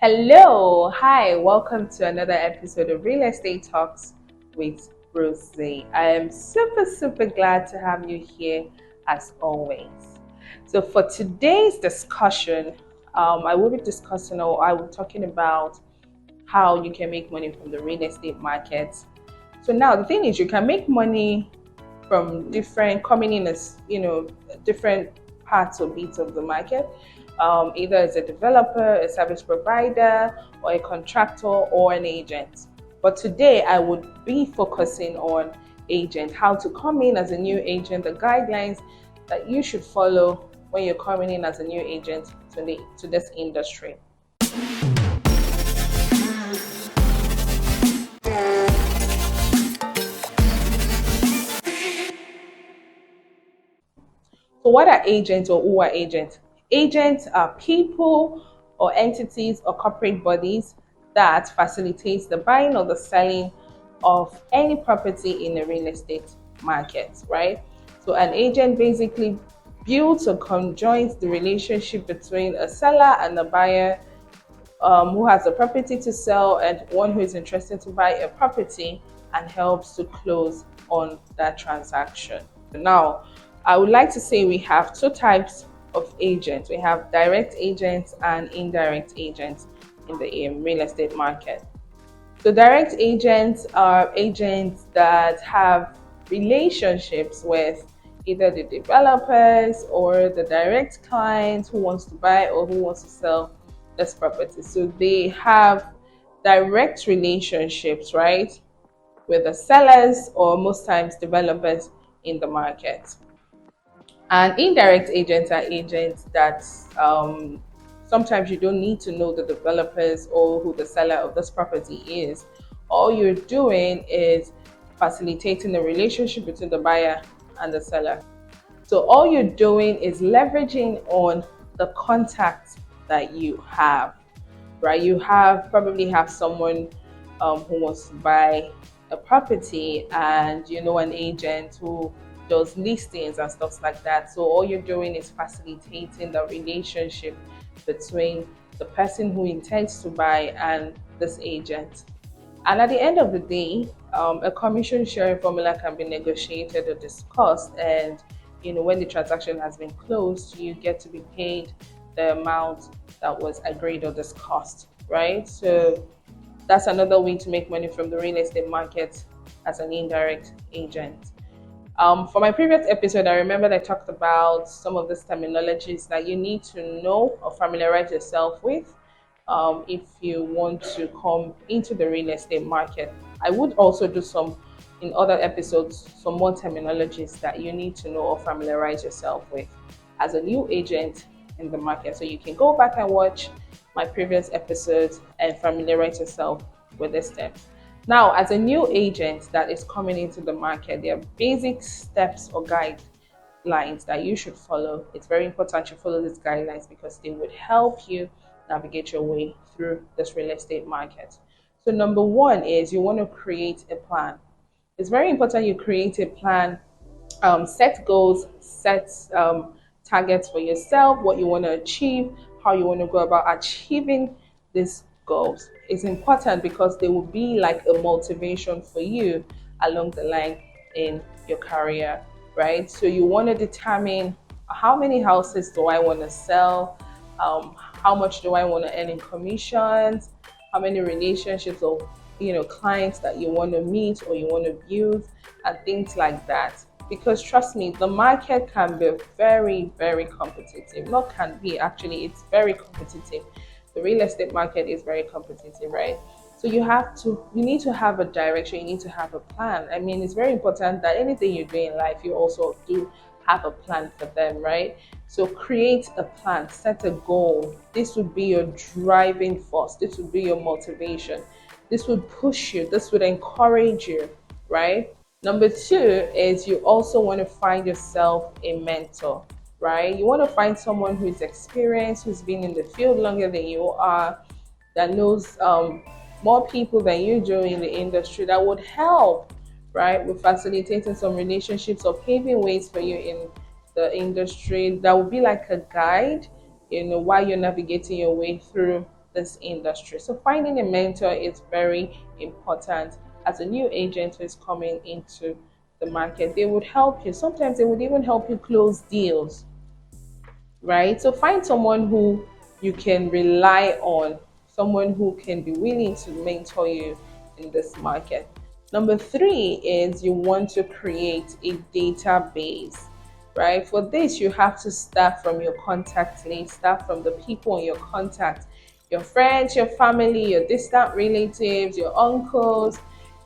Hello, hi, welcome to another episode of Real Estate Talks with Rosie. I am super glad to have you here as always. So, for today's discussion, I will be discussing or I will be talking about how you can make money from the real estate market. So, now the thing is, you can make money from coming in as different parts or bits of the market, either as a developer, a service provider, or a contractor or an agent. But today I would be focusing on agent, how to come in as a new agent, the guidelines that you should follow when you're coming in as a new agent to this industry. So what are agents or who are agents? Agents are people or entities or corporate bodies that facilitates the buying or the selling of any property in the real estate market, right? So an agent basically builds or conjoins the relationship between a seller and a buyer who has a property to sell and one who is interested to buy a property and helps to close on that transaction. Now, I would like to say we have two types of agents. We have direct agents and indirect agents in the real estate market. So direct agents are agents that have relationships with either the developers or the direct client who wants to buy or who wants to sell this property. So they have direct relationships, right, with the sellers or most times developers in the market. And indirect agents are agents that sometimes you don't need to know the developers or who the seller of this property is. All you're doing is facilitating the relationship between the buyer and the seller. So all you're doing is leveraging on the contacts that you have, right? You probably have someone who wants to buy a property and you know an agent who does listings and stuff like that. So all you're doing is facilitating the relationship between the person who intends to buy and this agent. And at the end of the day, a commission sharing formula can be negotiated or discussed, and when the transaction has been closed, you get to be paid the amount that was agreed or discussed, right? So that's another way to make money from the real estate market as an indirect agent. For my previous episode, I remember I talked about some of these terminologies that you need to know or familiarize yourself with if you want to come into the real estate market. I would also do in other episodes, some more terminologies that you need to know or familiarize yourself with as a new agent in the market. So you can go back and watch my previous episodes and familiarize yourself with these steps. Now, as a new agent that is coming into the market, there are basic steps or guidelines that you should follow. It's very important you follow these guidelines because they would help you navigate your way through this real estate market. So number one is you want to create a plan. It's very important you create a plan, set goals, set targets for yourself, what you want to achieve, how you want to go about achieving these goals. It's important because they will be like a motivation for you along the line in your career, right? So you want to determine how many houses do I want to sell, how much do I want to earn in commissions, how many relationships or clients that you want to meet or you want to build, and things like that. Because trust me, the market can be very competitive. Not can be, actually, it's very competitive. The real estate market is very competitive, right? So you need to have a direction, you need to have a plan. I mean, it's very important that anything you do in life, you also do have a plan for them, right? So create a plan, set a goal. This would be your driving force. This would be your motivation. This would push you. This would encourage you, right? Number two is you also want to find yourself a mentor, right? You want to find someone who is experienced, who's been in the field longer than you are, that knows more people than you do in the industry, that would help, right, with facilitating some relationships or paving ways for you in the industry. That would be like a guide, while you're navigating your way through this industry. So finding a mentor is very important. As a new agent who is coming into the market, they would help you. Sometimes they would even help you close deals, right? So find someone who you can rely on, someone who can be willing to mentor you in this market. Number three is you want to create a database, right? For this, you have to start from your contact list, start from the people in your contact, your friends, your family, your distant relatives, your uncles,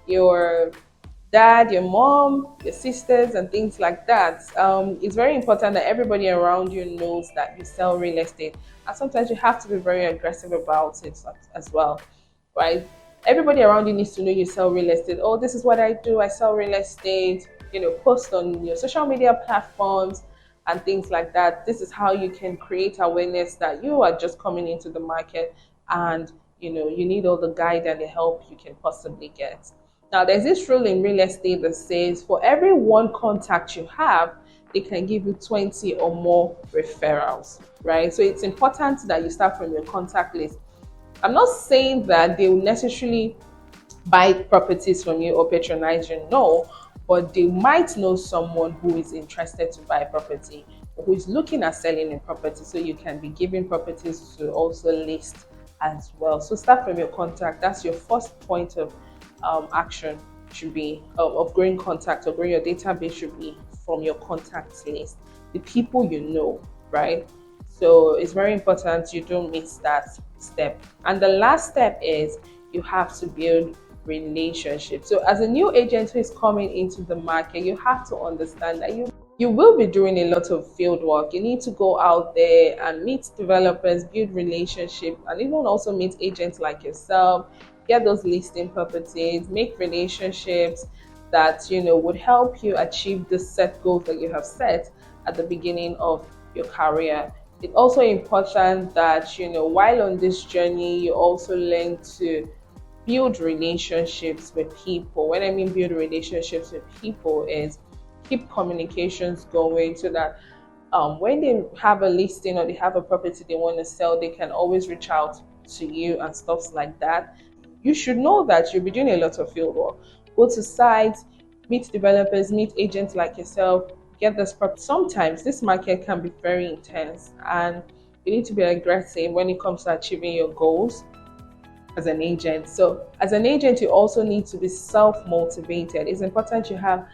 your dad, your mom, your sisters, and things like that. It's very important that everybody around you knows that you sell real estate. And sometimes you have to be very aggressive about it as well, right? Everybody around you needs to know you sell real estate. Oh, this is what I do. I sell real estate. Post on your social media platforms and things like that. This is how you can create awareness that you are just coming into the market, and you need all the guide and the help you can possibly get. Now, there's this rule in real estate that says for every one contact you have, they can give you 20 or more referrals, right? So it's important that you start from your contact list. I'm not saying that they will necessarily buy properties from you or patronize you, no, but they might know someone who is interested to buy a property or who is looking at selling a property, so you can be giving properties to also list as well. So start from your contact. That's your first point of action, should be of growing contact or growing your database, should be from your contact list, the people you know, right? So it's very important you don't miss that step. And the last step is you have to build relationships. So as a new agent who is coming into the market, you have to understand that you will be doing a lot of field work. You need to go out there and meet developers, build relationships, and even also meet agents like yourself, get those listing properties, make relationships that would help you achieve the set goals that you have set at the beginning of your career. It's also important that while on this journey, you also learn to build relationships with people. When I mean build relationships with people is keep communications going, so that when they have a listing or they have a property they want to sell, they can always reach out to you and stuff like that. You should know that you'll be doing a lot of field work. Go to sites, meet developers, meet agents like yourself, get this property. Sometimes this market can be very intense, and you need to be aggressive when it comes to achieving your goals as an agent. So as an agent, you also need to be self-motivated. It's important you have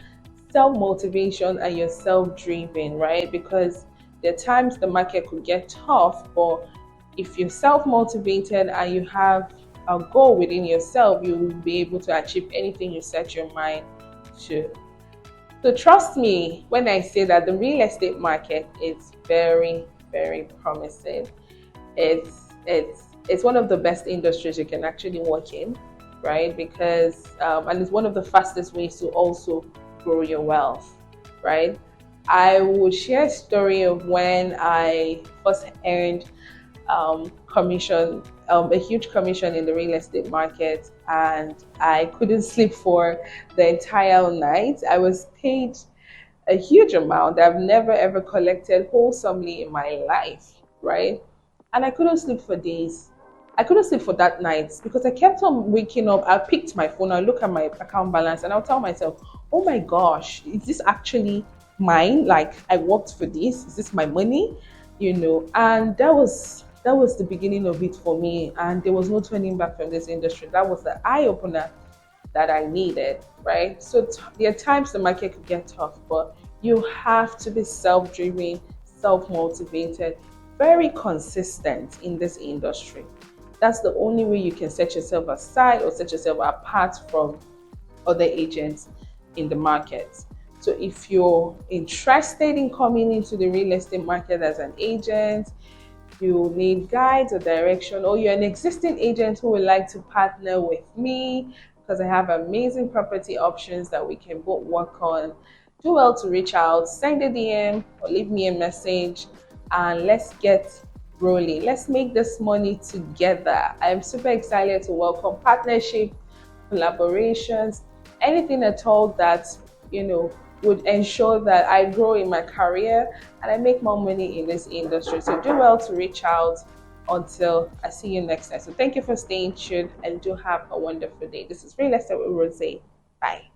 self-motivation and you're self-driven, right? Because there are times the market could get tough, but if you're self-motivated and you have a goal within yourself, you will be able to achieve anything you set your mind to. So trust me when I say that the real estate market is very, very promising. It's one of the best industries you can actually work in, right? Because and it's one of the fastest ways to also grow your wealth, right? I will share a story of when I first earned commission, a huge commission in the real estate market, and I couldn't sleep for the entire night. I was paid a huge amount that I've never ever collected wholesomely in my life, right? And I couldn't sleep for days. I couldn't sleep for that night because I kept on waking up. I picked my phone, I look at my account balance, and I'll tell myself, oh my gosh, is this actually mine? Like, I worked for this? Is this my money? And that was the beginning of it for me. And there was no turning back from this industry. That was the eye opener that I needed, right? So there are times the market could get tough, but you have to be self-driven, self-motivated, very consistent in this industry. That's the only way you can set yourself aside or set yourself apart from other agents in the market. So if you're interested in coming into the real estate market as an agent, you need guides or direction, or you're an existing agent who would like to partner with me because I have amazing property options that we can both work on, do well to reach out, send a DM or leave me a message, and let's get rolling. Let's make this money together. I'm super excited to welcome partnership, collaborations, anything at all that would ensure that I grow in my career and I make more money in this industry. So do well to reach out. until I see you next time. So thank you for staying tuned and do have a wonderful day. This is Real Estate with Rose. Bye.